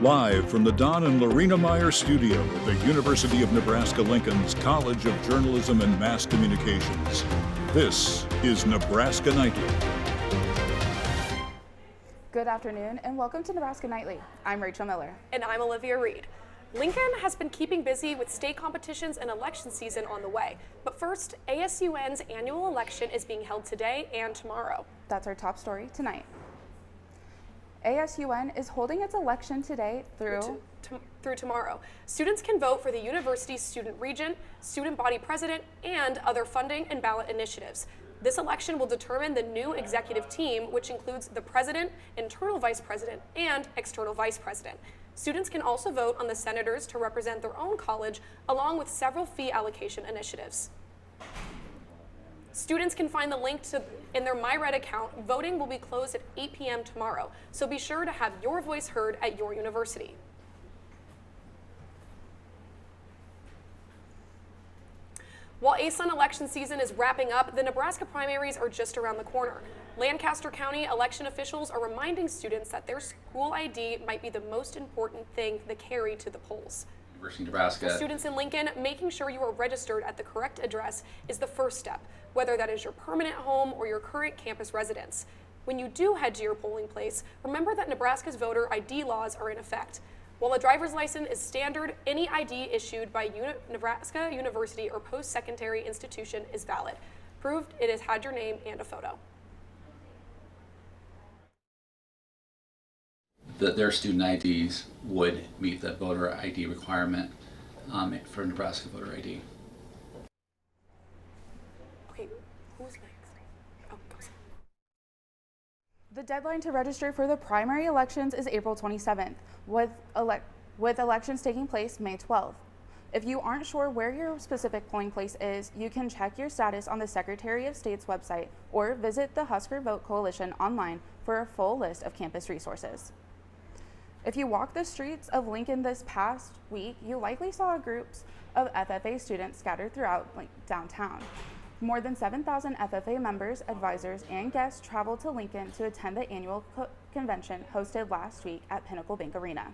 Live from the Don and Lorena Meyer studio at the University of Nebraska-Lincoln's College of Journalism and Mass Communications, this is Nebraska Nightly. Good afternoon and welcome to Nebraska Nightly. I'm Rachel Miller. And I'm Olivia Reed. Lincoln has been keeping busy with state competitions and election season on the way. But first, ASUN's annual election is being held today and tomorrow. That's our top story tonight. ASUN is holding its election today through tomorrow. Students can vote for the university's student regent, student body president, and other funding and ballot initiatives. This election will determine the new executive team, which includes the president, internal vice president, and external vice president. Students can also vote on the senators to represent their own college, along with several fee allocation initiatives. Students can find the link in their MyRed account. Voting will be closed at 8 p.m. tomorrow, so be sure to have your voice heard at your university. While ASUN election season is wrapping up, the Nebraska primaries are just around the corner. Lancaster County election officials are reminding students that their school ID might be the most important thing they carry to the polls. University of Nebraska. For students in Lincoln, making sure you are registered at the correct address is the first step, whether that is your permanent home or your current campus residence. When you do head to your polling place, remember that Nebraska's voter ID laws are in effect. While a driver's license is standard, any ID issued by Nebraska University or post-secondary institution is valid. Proved it has had your name and a photo. Their student IDs would meet the voter ID requirement for Nebraska voter ID. Okay, who's next? Oh, go. The deadline to register for the primary elections is April 27th, with elections taking place May 12th. If you aren't sure where your specific polling place is, you can check your status on the Secretary of State's website or visit the Husker Vote Coalition online for a full list of campus resources. If you walk the streets of Lincoln this past week, you likely saw groups of FFA students scattered throughout downtown. More than 7,000 FFA members, advisors, and guests traveled to Lincoln to attend the annual convention hosted last week at Pinnacle Bank Arena.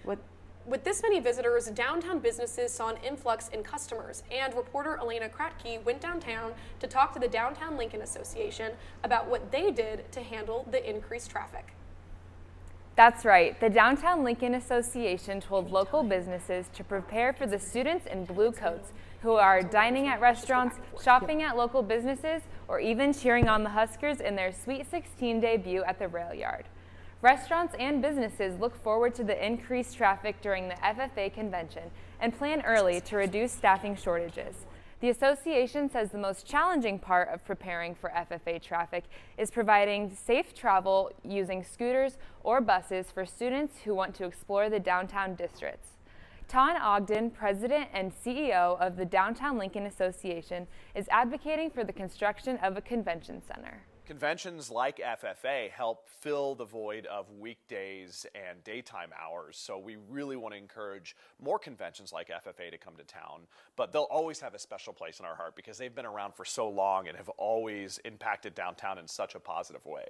With this many visitors, downtown businesses saw an influx in customers, and reporter Elena Kratke went downtown to talk to the Downtown Lincoln Association about what they did to handle the increased traffic. That's right. The Downtown Lincoln Association told local businesses to prepare for the students in blue coats who are dining at restaurants, shopping at local businesses, or even cheering on the Huskers in their Sweet 16 debut at the rail yard. Restaurants and businesses look forward to the increased traffic during the FFA convention and plan early to reduce staffing shortages. The association says the most challenging part of preparing for FFA traffic is providing safe travel using scooters or buses for students who want to explore the downtown districts. Ton Ogden, president and CEO of the Downtown Lincoln Association, is advocating for the construction of a convention center. Conventions like FFA help fill the void of weekdays and daytime hours, so we really want to encourage more conventions like FFA to come to town, but they'll always have a special place in our heart because they've been around for so long and have always impacted downtown in such a positive way.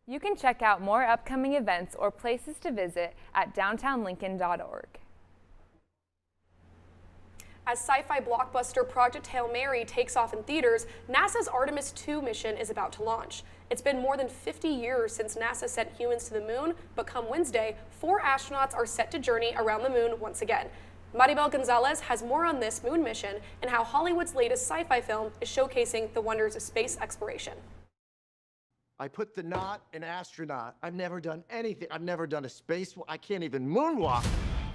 You can check out more upcoming events or places to visit at downtownlincoln.org. As sci-fi blockbuster Project Hail Mary takes off in theaters, NASA's Artemis II mission is about to launch. It's been more than 50 years since NASA sent humans to the moon, but come Wednesday, 4 astronauts are set to journey around the moon once again. Maribel Gonzalez has more on this moon mission and how Hollywood's latest sci-fi film is showcasing the wonders of space exploration. I put the knot in astronaut. I've never done anything. I've never done a spacewalk. I can't even moonwalk.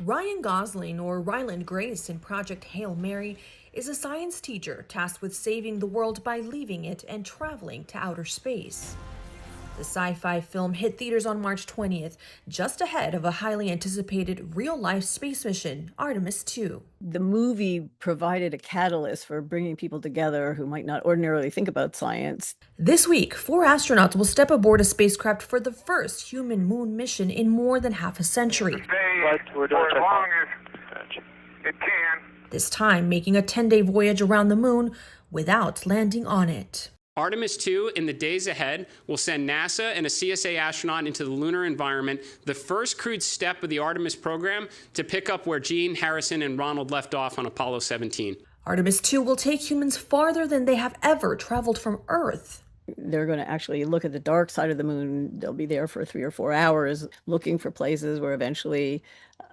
Ryan Gosling, or Ryland Grace in Project Hail Mary, is a science teacher tasked with saving the world by leaving it and traveling to outer space. The sci-fi film hit theaters on March 20th, just ahead of a highly anticipated real-life space mission, Artemis II. The movie provided a catalyst for bringing people together who might not ordinarily think about science. This week, 4 astronauts will step aboard a spacecraft for the first human moon mission in more than half a century. Stay for as long as it can. This time making a 10-day voyage around the moon without landing on it. Artemis 2, in the days ahead, will send NASA and a CSA astronaut into the lunar environment, the first crewed step of the Artemis program to pick up where Gene, Harrison, and Ronald left off on Apollo 17. Artemis 2 will take humans farther than they have ever traveled from Earth. They're going to actually look at the dark side of the moon. They'll be there for 3 or 4 hours looking for places where eventually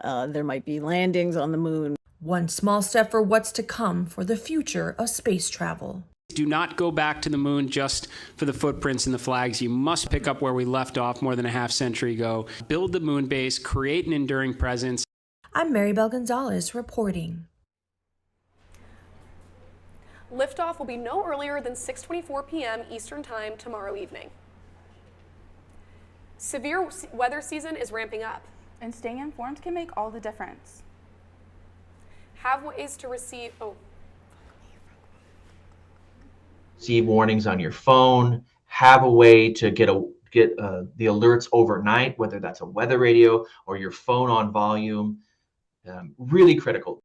there might be landings on the moon. One small step for what's to come for the future of space travel. Do not go back to the moon just for the footprints and the flags. You must pick up where we left off more than a half century ago. Build the moon base, create an enduring presence. I'm Maribel Gonzalez reporting. Liftoff will be no earlier than 6:24 p.m. Eastern Time tomorrow evening. Severe weather season is ramping up. And staying informed can make all the difference. Have ways to receive, receive warnings on your phone, have a way to get the alerts overnight, whether that's a weather radio or your phone on volume. Really critical.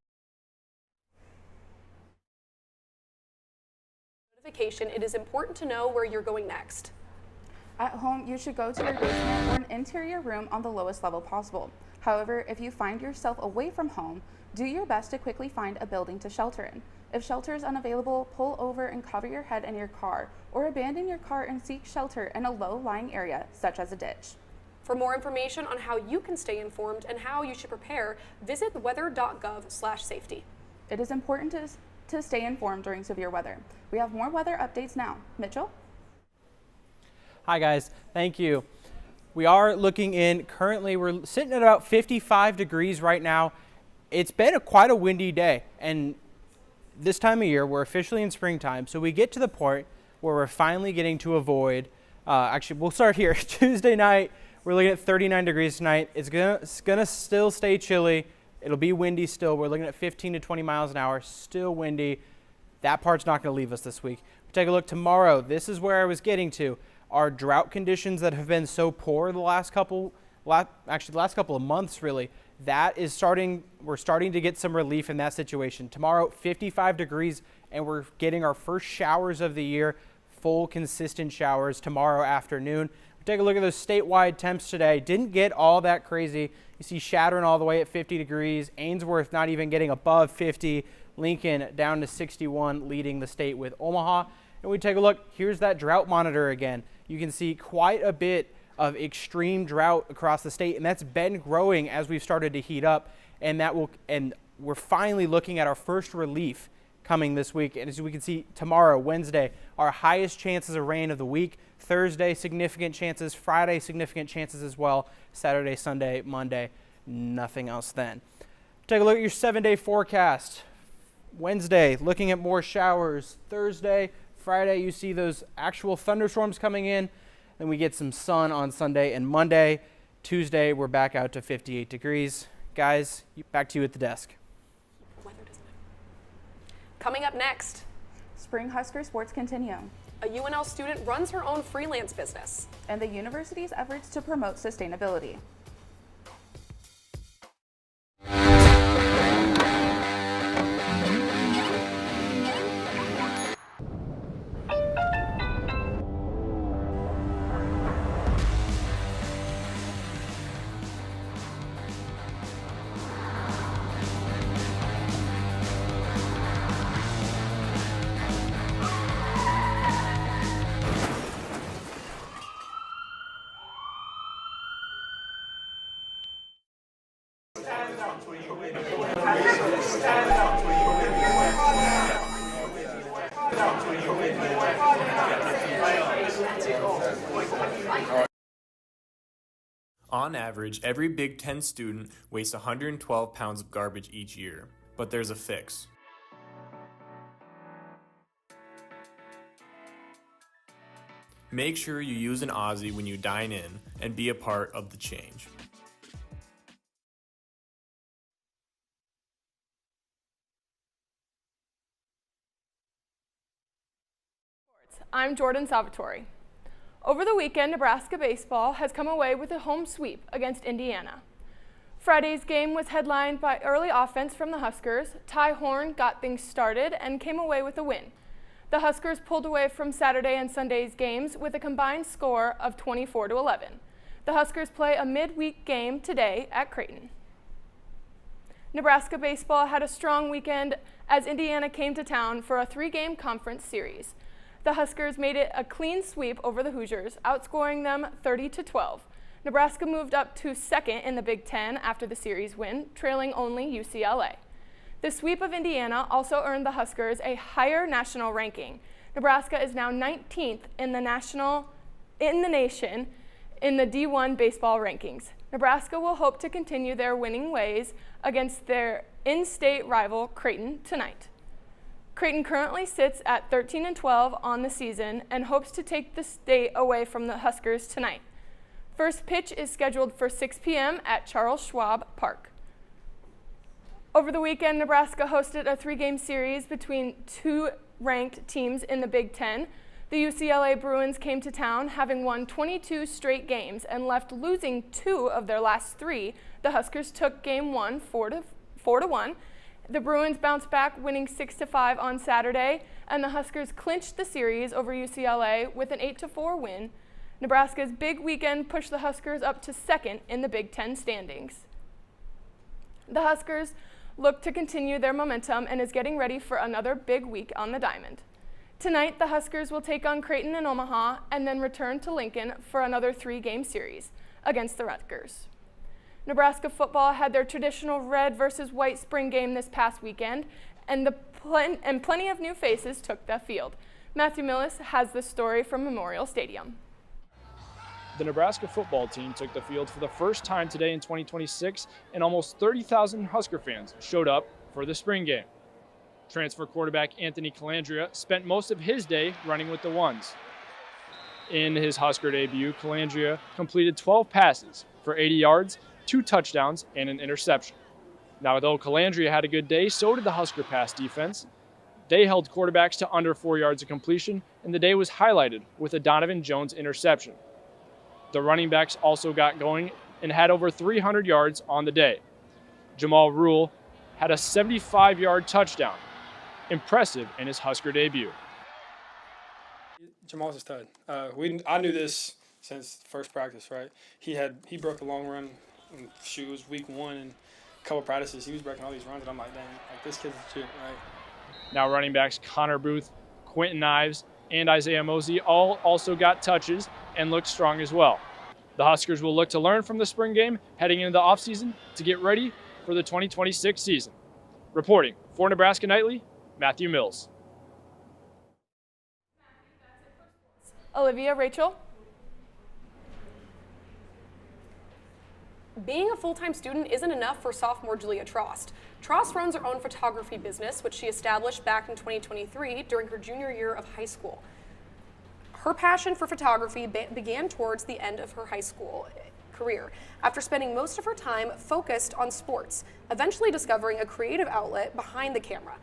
notification, it is important to know where you're going next. At home, you should go to your basement or an interior room on the lowest level possible. However, if you find yourself away from home, do your best to quickly find a building to shelter in. If shelter is unavailable, pull over and cover your head in your car, or abandon your car and seek shelter in a low-lying area, such as a ditch. For more information on how you can stay informed and how you should prepare, visit weather.gov/safety. It is important to stay informed during severe weather. We have more weather updates now. Mitchell? Hi guys, thank you. We are looking in, currently we're sitting at about 55 degrees right now. It's been quite a windy day, and this time of year we're officially in springtime, so we get to the point where we're finally getting to avoid, actually we'll start here. Tuesday night, we're looking at 39 degrees tonight. It's gonna still stay chilly. It'll be windy still. We're looking at 15 to 20 miles an hour, still windy. That part's not gonna leave us this week. Take a look tomorrow. This is where I was getting to. Our drought conditions that have been so poor the last couple of months really, we're starting to get some relief in that situation. Tomorrow, 55 degrees, and we're getting our first showers of the year, full consistent showers tomorrow afternoon. Take a look at those statewide temps today. Didn't get all that crazy. You see Chadron all the way at 50 degrees, Ainsworth not even getting above 50, Lincoln down to 61, leading the state with Omaha. And we take a look, here's that drought monitor again. You can see quite a bit of extreme drought across the state, and that's been growing as we've started to heat up, and we're finally looking at our first relief coming this week. And as we can see tomorrow, Wednesday, our highest chances of rain of the week. Thursday, significant chances. Friday, significant chances as well. Saturday, Sunday, Monday, nothing else then. Take a look at your 7-day forecast. Wednesday, looking at more showers. Thursday, Friday, you see those actual thunderstorms coming in. Then we get some sun on Sunday and Monday. Tuesday, we're back out to 58 degrees. Guys, back to you at the desk. Coming up next, Spring Husker sports continue. A UNL student runs her own freelance business. And the university's efforts to promote sustainability. On average, every Big Ten student wastes 112 pounds of garbage each year, but there's a fix. Make sure you use an Aussie when you dine in and be a part of the change. I'm Jordan Salvatore. Over the weekend, Nebraska baseball has come away with a home sweep against Indiana. Friday's game was headlined by early offense from the Huskers. Ty Horn got things started and came away with a win. The Huskers pulled away from Saturday and Sunday's games with a combined score of 24-11. The Huskers play a midweek game today at Creighton. Nebraska baseball had a strong weekend as Indiana came to town for a 3-game conference series. The Huskers made it a clean sweep over the Hoosiers, outscoring them 30-12. Nebraska moved up to second in the Big Ten after the series win, trailing only UCLA. The sweep of Indiana also earned the Huskers a higher national ranking. Nebraska is now 19th in the nation in the D1 baseball rankings. Nebraska will hope to continue their winning ways against their in-state rival Creighton tonight. Creighton currently sits at 13-12 on the season and hopes to take the state away from the Huskers tonight. First pitch is scheduled for 6 p.m. at Charles Schwab Park. Over the weekend, Nebraska hosted a 3-game series between 2 ranked teams in the Big Ten. The UCLA Bruins came to town, having won 22 straight games and left losing 2 of their last 3. The Huskers took Game 1 4-1. The Bruins bounced back, winning 6-5 on Saturday, and the Huskers clinched the series over UCLA with an 8-4 win. Nebraska's big weekend pushed the Huskers up to second in the Big Ten standings. The Huskers look to continue their momentum and is getting ready for another big week on the diamond. Tonight, the Huskers will take on Creighton in Omaha and then return to Lincoln for another 3-game series against the Rutgers. Nebraska football had their traditional red versus white spring game this past weekend, and plenty of new faces took the field. Matthew Millis has the story from Memorial Stadium. The Nebraska football team took the field for the first time today in 2026, and almost 30,000 Husker fans showed up for the spring game. Transfer quarterback Anthony Calandria spent most of his day running with the ones. In his Husker debut, Calandria completed 12 passes for 80 yards, 2 touchdowns, and an interception. Now, though Calandria had a good day, so did the Husker pass defense. They held quarterbacks to under 4 yards of completion, and the day was highlighted with a Donovan Jones interception. The running backs also got going and had over 300 yards on the day. Jamal Rule had a 75-yard touchdown. Impressive in his Husker debut. Jamal's a stud. I knew this since first practice, right? He broke the long run in shoes week 1 and a couple practices. He was breaking all these runs, and I'm like, dang, like this kid's legit, right? Now running backs Connor Booth, Quentin Ives, and Isaiah Mosey all also got touches and looked strong as well. The Huskers will look to learn from the spring game heading into the offseason to get ready for the 2026 season. Reporting for Nebraska Nightly, Matthew Mills. Olivia, Rachel. Being a full-time student isn't enough for sophomore Julia Trost. Trost runs her own photography business, which she established back in 2023 during her junior year of high school. Her passion for photography began towards the end of her high school career, after spending most of her time focused on sports, eventually discovering a creative outlet behind the camera.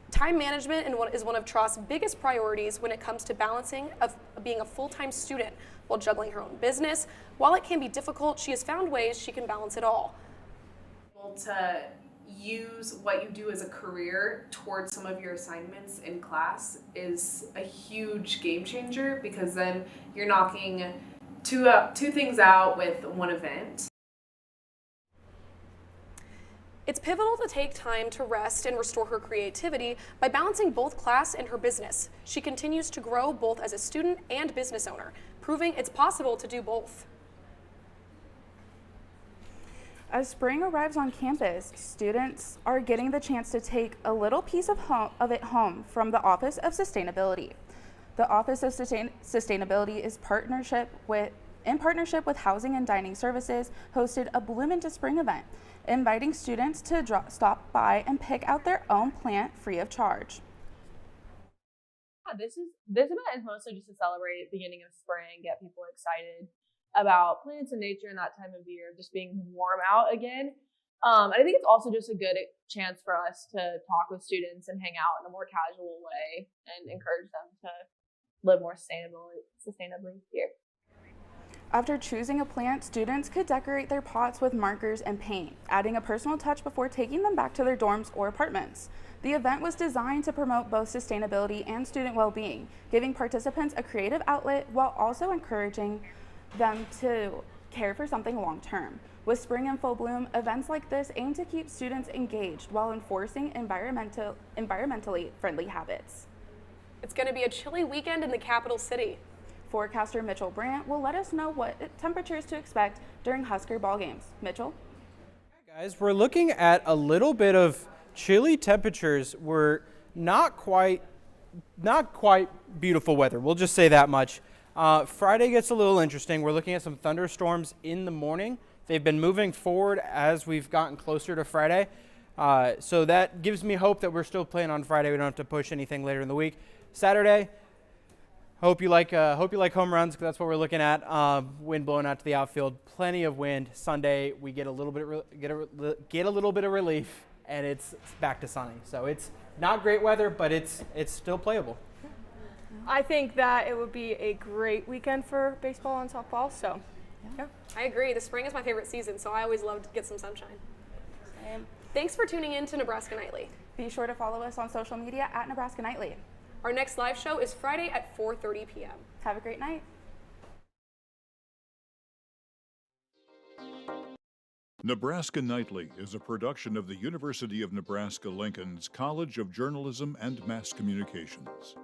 Time management is one of Trost's biggest priorities when it comes to balancing of being a full-time student while juggling her own business. While it can be difficult, she has found ways she can balance it all. To use what you do as a career towards some of your assignments in class is a huge game changer, because then you're knocking two things out with one event. It's pivotal to take time to rest and restore her creativity by balancing both class and her business. She continues to grow both as a student and business owner, proving it's possible to do both. As spring arrives on campus, students are getting the chance to take a little piece of it home from the Office of Sustainability. The Office of Sustainability is in partnership with Housing and Dining Services, hosted a Bloom into Spring event, inviting students to stop by and pick out their own plant free of charge. This event is mostly just to celebrate the beginning of spring, get people excited about plants and nature in that time of year, just being warm out again. And I think it's also just a good chance for us to talk with students and hang out in a more casual way and encourage them to live more sustainably here. After choosing a plant, students could decorate their pots with markers and paint, adding a personal touch before taking them back to their dorms or apartments. The event was designed to promote both sustainability and student well-being, giving participants a creative outlet while also encouraging them to care for something long-term. With spring in full bloom, events like this aim to keep students engaged while enforcing environmentally friendly habits. It's going to be a chilly weekend in the capital city. Forecaster Mitchell Brandt will let us know what temperatures to expect during Husker ball games. Mitchell? Guys, we're looking at a little bit of chilly temperatures. We're not quite beautiful weather. We'll just say that much. Friday gets a little interesting. We're looking at some thunderstorms in the morning. They've been moving forward as we've gotten closer to Friday. So that gives me hope that we're still playing on Friday. We don't have to push anything later in the week. Saturday, hope you like home runs, because that's what we're looking at. Wind blowing out to the outfield, plenty of wind. Sunday we get a little bit of relief, and it's back to sunny. So it's not great weather, but it's still playable. I think that it would be a great weekend for baseball and softball. So, yeah. I agree. The spring is my favorite season, so I always love to get some sunshine. Thanks for tuning in to Nebraska Nightly. Be sure to follow us on social media at Nebraska Nightly. Our next live show is Friday at 4:30 p.m. Have a great night. Nebraska Nightly is a production of the University of Nebraska-Lincoln's College of Journalism and Mass Communications.